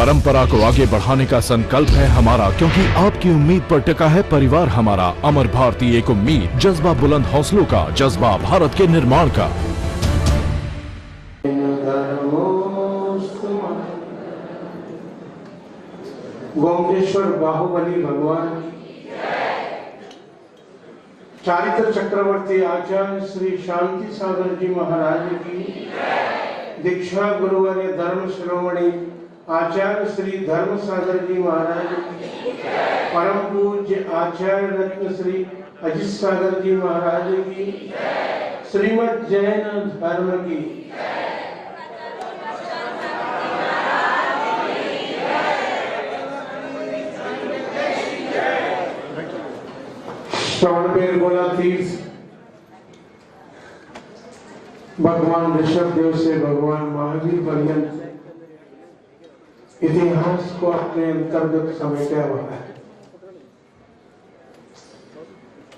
परंपरा को आगे बढ़ाने का संकल्प है हमारा, क्योंकि आपकी उम्मीद पर टिका है परिवार हमारा। अमर भारती एक उम्मीद, जज्बा बुलंद हौसलों का, जज्बा भारत के निर्माण का। गोमटेश्वर बाहुबली भगवान, चारित्र चक्रवर्ती आचार्य श्री शांति सागर जी महाराज की, दीक्षा गुरुवर्य धर्म शिरोमणि आचार्य श्री धर्म सागर जी महाराज की, परम पूज्य आचार्य रत्न श्री अजित सागर जी महाराज की, श्रीमद् जैन धर्म की, श्रवणबेलगोला तीर्थ भगवान ऋषभदेव से भगवान महावीर पर्यंत इतिहास को अपने अंतर्गत समेटा हुआ है।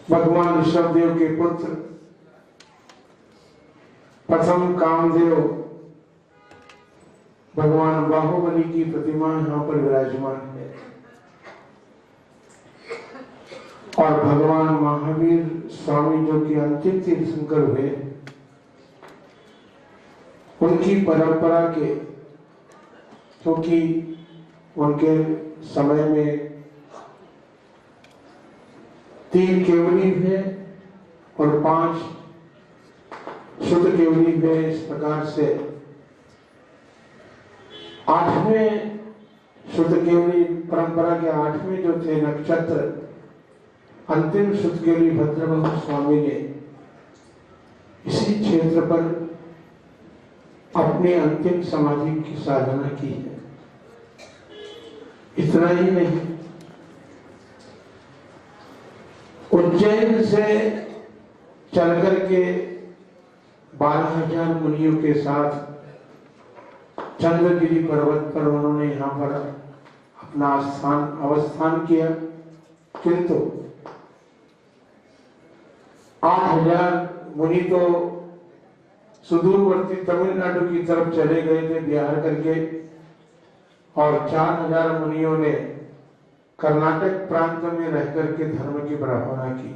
भगवान ऋषभदेव के पुत्र प्रथम कामदेव भगवान बाहुबली की प्रतिमा यहाँ पर विराजमान है और भगवान महावीर स्वामी जो कि अंतिम तीर्थंकर हुए, उनकी परंपरा के, क्योंकि उनके समय में 3 केवली हुए और 5 शुद्ध केवली हुए। इस प्रकार से 8वें शुद्ध केवली परंपरा के 8वें जो थे नक्षत्र, अंतिम शुद्ध केवली भद्रबाहु स्वामी ने इसी क्षेत्र पर अपने अंतिम समाधि की साधना की है। इतना ही नहीं, उज्जैन से चलकर के 12,000 मुनियों के साथ चंद्रगिरी पर्वत पर उन्होंने यहाँ पर अपना अवस्थान किया, किंतु 8,000 मुनि तो सुदूरवर्ती तमिलनाडु की तरफ चले गए थे बिहार करके, और 4,000 मुनियों ने कर्नाटक प्रांत में रह करके धर्म की बढ़ावा की।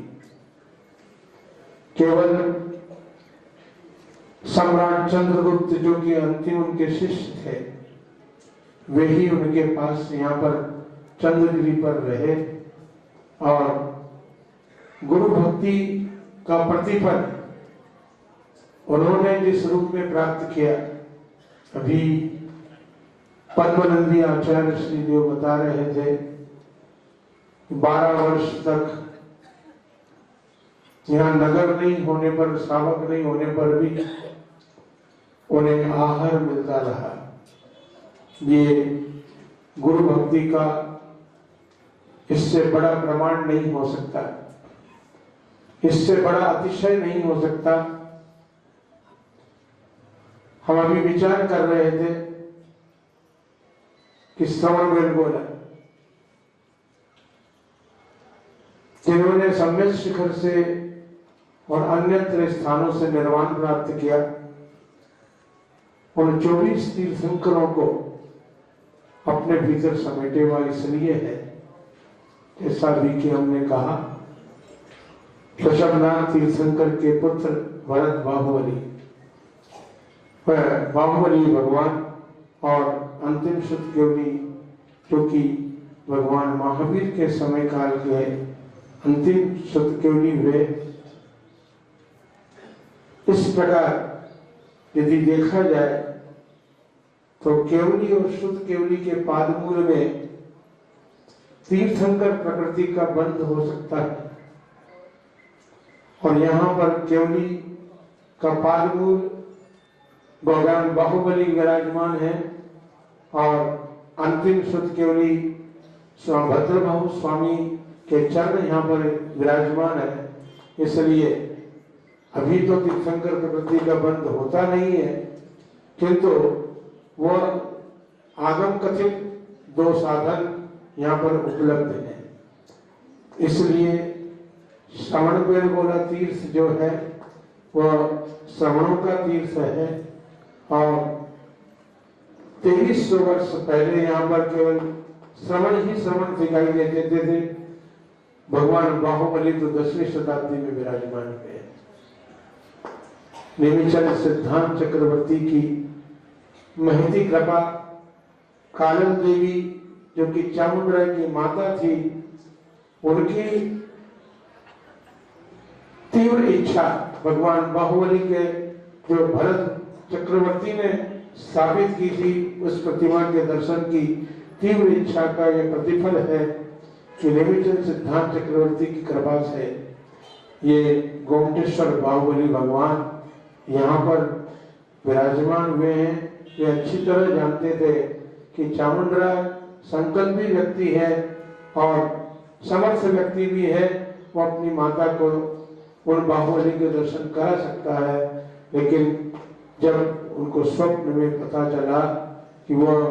केवल सम्राट चंद्रगुप्त जो कि अंतिम उनके शिष्य थे, वे ही उनके पास यहाँ पर चंद्रगिरी पर रहे और गुरु भक्ति का प्रतिफल उन्होंने जिस रूप में प्राप्त किया, अभी पद्मनंदी आचार्य श्री देव बता रहे थे, 12 वर्ष तक यहाँ नगर नहीं होने पर, श्रावक नहीं होने पर भी उन्हें आहार मिलता रहा। ये गुरु भक्ति का इससे बड़ा प्रमाण नहीं हो सकता, इससे बड़ा अतिशय नहीं हो सकता। हम अभी विचार कर रहे थे कि श्रवणबेलगोला जिन्होंने सम्यक शिखर से और अन्यत्र स्थानों से निर्वाण प्राप्त किया, उन 24 तीर्थंकरों को अपने भीतर समेटे हुआ इसलिए है, जैसा भी कि हमने कहा, ऋषभनाथ तीर्थंकर के पुत्र भरत बाहुबली भगवान और अंतिम शुद्ध केवली जो कि भगवान महावीर के समय काल के अंतिम शुद्ध केवली हुए। इस प्रकार यदि देखा जाए तो केवली और शुद्ध केवली के पादमूल में तीर्थंकर प्रकृति का बंध हो सकता है, और यहाँ पर केवली का पादमूल भगवान बाहुबली विराजमान है और अंतिम शुद्ध केवली भद्रबाहु स्वामी के चरण यहाँ पर विराजमान है। इसलिए अभी तो तीर्थंकर प्रकृति का बंध होता नहीं है, किंतु वह आगम कथित 2 साधन यहाँ पर उपलब्ध है। इसलिए श्रवणबेलगोला तीर्थ जो है वह श्रवणों का तीर्थ है और 2300 वर्ष पहले यहाँ पर केवल श्रवण ही श्रवण दिखाई देते थे। भगवान बाहुबली तो 10वीं शताब्दी में विराजमान हुए। नेमिचंद सिद्धांत चक्रवर्ती की महती कृपा, कालन देवी जो कि चामुंडा की माता थी, उनकी तीव्र इच्छा, भगवान बाहुबली के जो भरत चक्रवर्ती ने स्थापित की थी उस प्रतिमा के दर्शन की तीव्र इच्छा का यह प्रतिफल है कि नेमिचंद सिद्धांत चक्रवर्ती की कृपा से ये गोमटेश्वर बाहुबली भगवान यहाँ पर विराजमान हुए हैं। वे अच्छी तरह जानते थे कि चामुंडा संकल्पी व्यक्ति है और समर्थ व्यक्ति भी है, वो अपनी माता को उन बाहुबली के दर्शन करा सकता है। लेकिन जब उनको स्वप्न में पता चला कि वह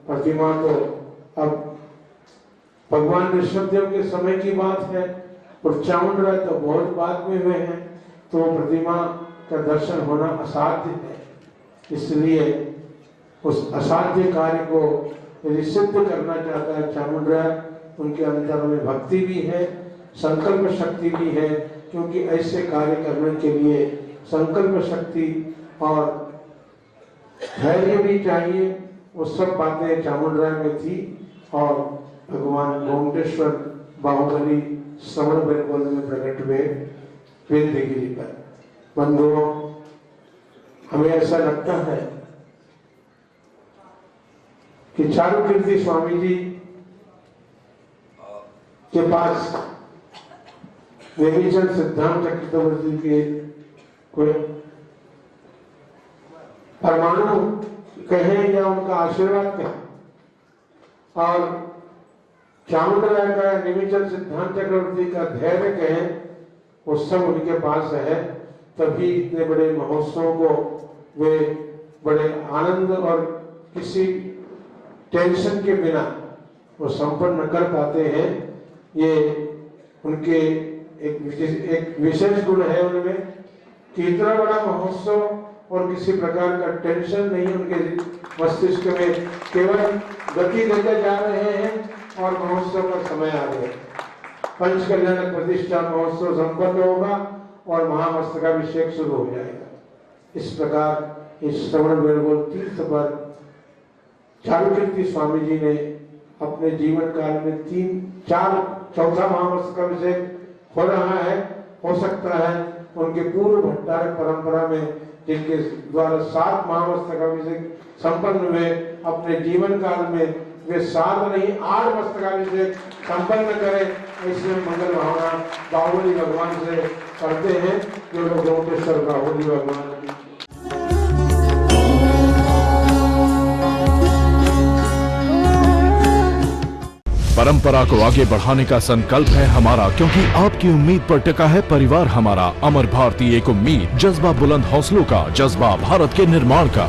प्रतिमा तो अब भगवान ऋषभदेव के समय की बात है और चामुंडा तो बहुत बाद में हुए हैं, तो प्रतिमा का दर्शन होना असाध्य है। इसलिए उस असाध्य कार्य को यदि सिद्ध करना चाहता है चामुंडा, उनके अंतर में भक्ति भी है, संकल्प शक्ति भी है, क्योंकि ऐसे कार्य करने के लिए संकल्प शक्ति और धैर्य भी चाहिए। वो सब बातें चामुंडा में थी और भगवान गोमटेश्वर बाहुबली श्रवण बेलगोल में प्रकट हुए विंध्यगिरि पर। बंधुओं, हमें ऐसा लगता है कि चारुकीर्ति स्वामी जी के पास नेमिचंद सिद्धांत चक्रवर्ती के कोई परमाणु कहें या उनका आशीर्वाद कहें और चामुंडा का नेमिचंद सिद्धांत चक्रवर्ती का धैर्य कहें, वो सब उनके पास है। तभी इतने बड़े महोत्सव को वे बड़े आनंद और किसी टेंशन के बिना वो संपन्न कर पाते हैं। ये उनके एक विशेष गुण है उनमें कि इतना बड़ा महोत्सव और किसी प्रकार का टेंशन नहीं उनके मस्तिष्क में, केवल गति लेकर जा रहे हैं और महोत्सव का समय आ गया। पंचकल्याण प्रतिष्ठा महोत्सव संपन्न होगा और महामस्तकाभिषेक शुरू हो जाएगा। इस प्रकार इस श्रवण बेलगोल तीर्थ पर चारुकीर्ति स्वामी जी ने अपने जीवन काल में 3-4 चौथा महामस्तकाभिषेक हो रहा है। हो सकता है उनके पूर्व भट्टारक परंपरा में जिनके द्वारा 7 महामस्तकाभिषेक संपन्न हुए, अपने जीवन काल में वे 7 नहीं 8 मस्तकाभिषेक संपन्न करें, इसमें मंगल भावना बाहुबली भगवान से करते हैं जो लोग गोमटेश्वर बाहुबली भगवान की। परंपरा को आगे बढ़ाने का संकल्प है हमारा, क्योंकि आपकी उम्मीद पर टिका है परिवार हमारा। अमर भारती एक उम्मीद, जज्बा बुलंद हौसलों का, जज्बा भारत के निर्माण का।